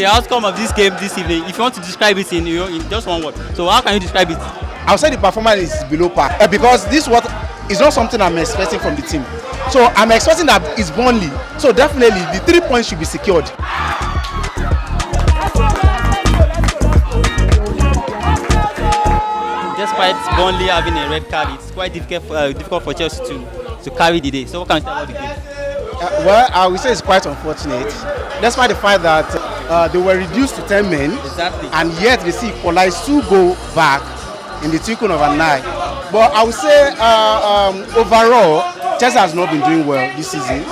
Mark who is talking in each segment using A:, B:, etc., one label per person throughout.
A: The outcome of this game this evening, if you want to describe it in just one word, so how can you describe it?
B: I'll say the performance is below par because this is not something I'm expecting from the team. So I'm expecting that it's Burnley. So definitely the 3 points should be secured.
A: Despite Burnley having a red card, it's quite difficult for Chelsea to carry the day. So what can you say about the game?
B: Well, I would say it's quite unfortunate, despite the fact that they were reduced to 10 men,
A: Exactly.
B: and yet they see equalized 2 go back in the twinkling of an eye. But I would say overall, Chelsea has not been doing well this season,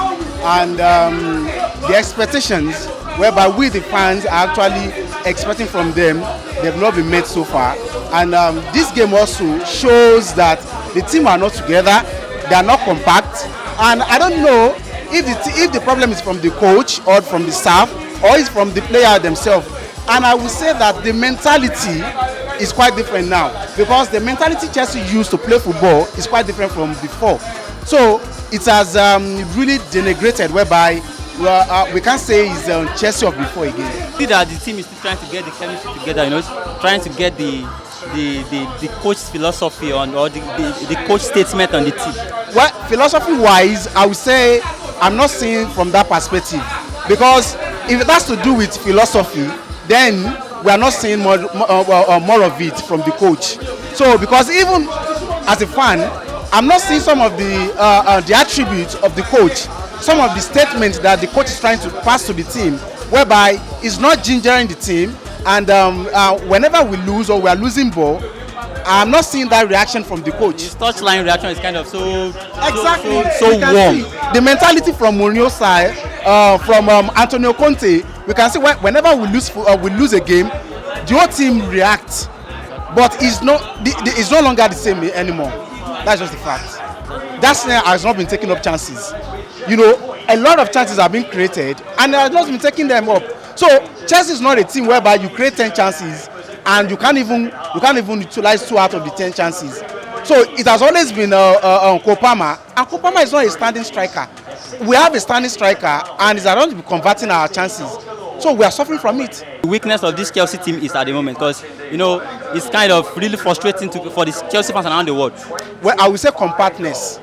B: and the expectations whereby we the fans are actually expecting from them, they've not been met so far. And this game also shows that the team are not together, they are not compact, and I don't know if the problem is from the coach or from the staff or it's from the player themselves. And I would say that the mentality is quite different now, because the mentality Chelsea used to play football is quite different from before. So it has really denigrated, whereby we can't say it's Chelsea of before again.
A: See that the team is still trying to get the chemistry together, trying to get the coach's philosophy on, or the coach statement on the team.
B: Well, philosophy-wise, I would say I'm not seeing from that perspective, because if it has to do with philosophy, then we are not seeing more of it from the coach. So, because even as a fan, I'm not seeing some of the attributes of the coach, some of the statements that the coach is trying to pass to the team, whereby he's not gingering the team, and whenever we lose or we are losing ball, I'm not seeing that reaction from the coach.
A: His touchline reaction is kind of so
B: warm. The mentality from Mourinho's side, from Antonio Conte, we can see whenever we lose a game, the whole team reacts, but it's no longer the same anymore. That's just the fact. That snare has not been taking up chances. A lot of chances have been created, and they have not been taking them up. So Chelsea is not a team whereby you create 10 chances and you can't even utilize 2 out of the 10 chances. So it has always been Kopama, and Kopama is not a standing striker. We have a standing striker, and it's around to be converting our chances. So we are suffering from it.
A: The weakness of this Chelsea team is at the moment, because it's kind of really frustrating for the Chelsea fans around the world.
B: Well, I would say compactness.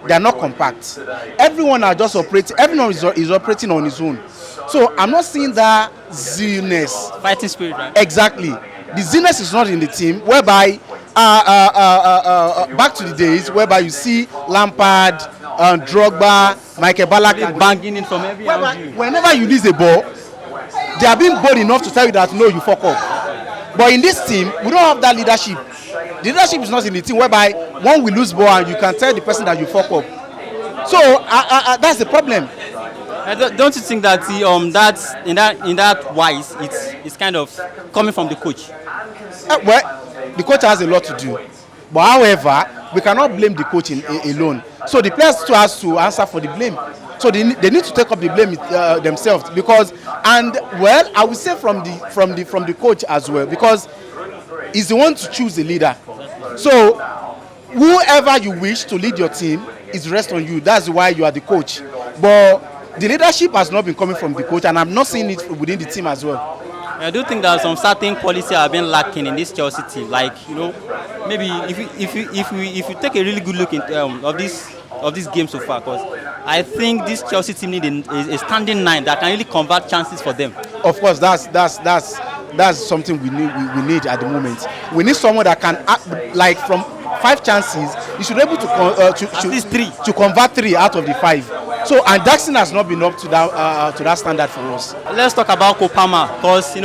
B: They are not compact. Everyone are just operating. Everyone is operating on his own. So I'm not seeing that zealness.
A: Fighting spirit, right?
B: Exactly. The zealness is not in the team, whereby back to the days whereby you see Lampard, Drogba, Michael Ballack
A: banging in from every angle.
B: Whenever you lose a ball, they are being bold enough to tell you that no, you fuck up. But in this team, we don't have that leadership. The leadership is not in the team, whereby one will lose ball and you can tell the person that you fuck up. So that's the problem.
A: Don't you think that in that wise it's kind of coming from the coach?
B: Well, the coach has a lot to do, but however, we cannot blame the coach alone. So the players too has to answer for the blame. So they need to take up the blame themselves, because, and well, I would say from the coach as well, because he's the one to choose the leader. So whoever you wish to lead your team is rest on you. That's why you are the coach. But the leadership has not been coming from the coach, and I'm not seeing it within the team as well.
A: I do think that some certain qualities have been lacking in this Chelsea team. Like, maybe if you take a really good look of this game so far, because I think this Chelsea team needs a standing 9 that can really convert chances for them.
B: Of course, that's something we need at the moment. We need someone that can act, like, from 5 chances, you should be able to
A: at least 3
B: to convert 3 out of the 5. So, and Jackson has not been up to that standard for us.
A: Let's talk about Kopama, because the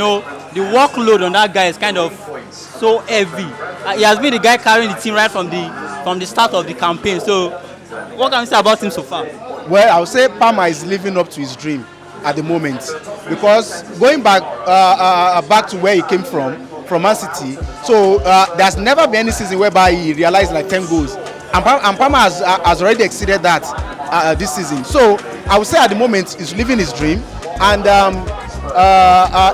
A: workload on that guy is kind of so heavy. He has been the guy carrying the team right from the start of the campaign. So what can we say about him so far?
B: Well, I would say Palmer is living up to his dream at the moment, because going back to where he came from Man City, so there's never been any season whereby he realized like 10 goals, and Palmer has already exceeded that this season. So I would say at the moment he's living his dream, and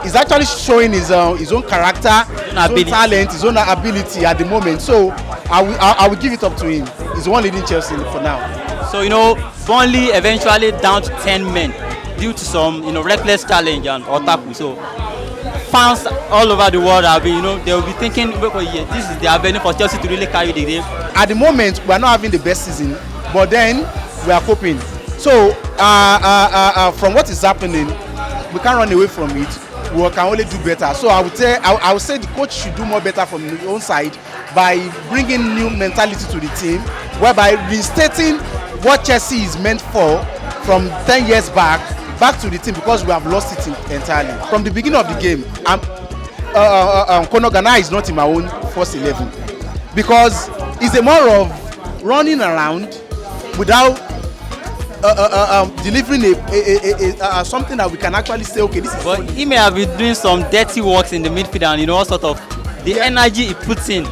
B: he's actually showing his own character, his own talent, his own ability at the moment. So I will give it up to him. He's the one leading Chelsea for now.
A: So Burnley eventually down to 10 men due to some reckless challenge or tackle. So fans all over the world have been, they will be thinking, yeah, this is their venue for Chelsea to really carry the game.
B: At the moment, we are not having the best season, but then we are coping. So from what is happening, we can't run away from it. We can only do better. So I would say the coach should do more better from his own side by bringing new mentality to the team, whereby restating what Chelsea is meant for from 10 years back to the team, because we have lost it entirely. From the beginning of the game, Conor Gallagher is not in my own first 11 because it's a more of running around without delivering something that we can actually say, okay, this is.
A: But he may have been doing some dirty works in the midfield and all sort of the energy he puts in.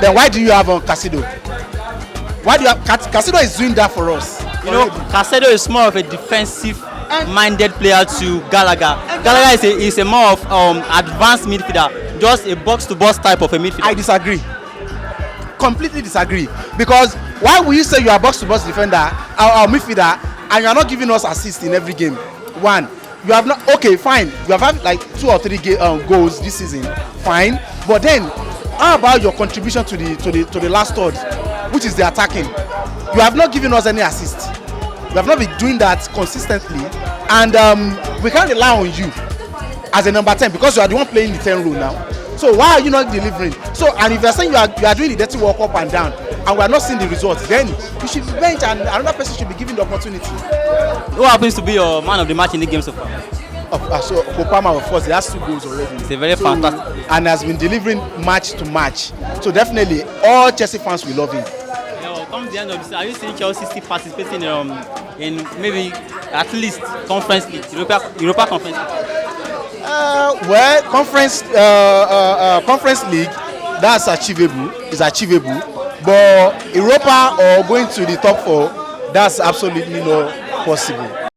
B: Then why do you have Casido? Why do you have Casido is doing that for us?
A: Casido is more of a defensive-minded player to Gallagher. Gallagher is a more of advanced midfielder, just a box-to-box type of a midfielder.
B: I disagree. Completely disagree. Because why will you say you are box-to-box defender or midfielder and you are not giving us assists in every game? One, you have not. Okay, fine. You have had like 2 or 3 goals this season. Fine, but then how about your contribution to the last third, which is the attacking? You have not given us any assist. You have not been doing that consistently, and we can't rely on you as a number 10 because you are the one playing the 10 role now. So why are you not delivering? So, and if you are saying you are doing the dirty work up and down, and we are not seeing the results, then you should be bench and another person should be given the opportunity.
A: Who happens to be your man of the match in the game so far?
B: So Kopama, of course, he has 2 goals already.
A: It's a very fantastic,
B: and has been delivering match to match. So definitely, all Chelsea fans will love him.
A: Come the end of the season, are you seeing Chelsea still participating in maybe at least Conference League, Europa Conference League?
B: Well, Conference League, that's achievable. It's achievable. But Europa or going to the top 4, that's absolutely not possible.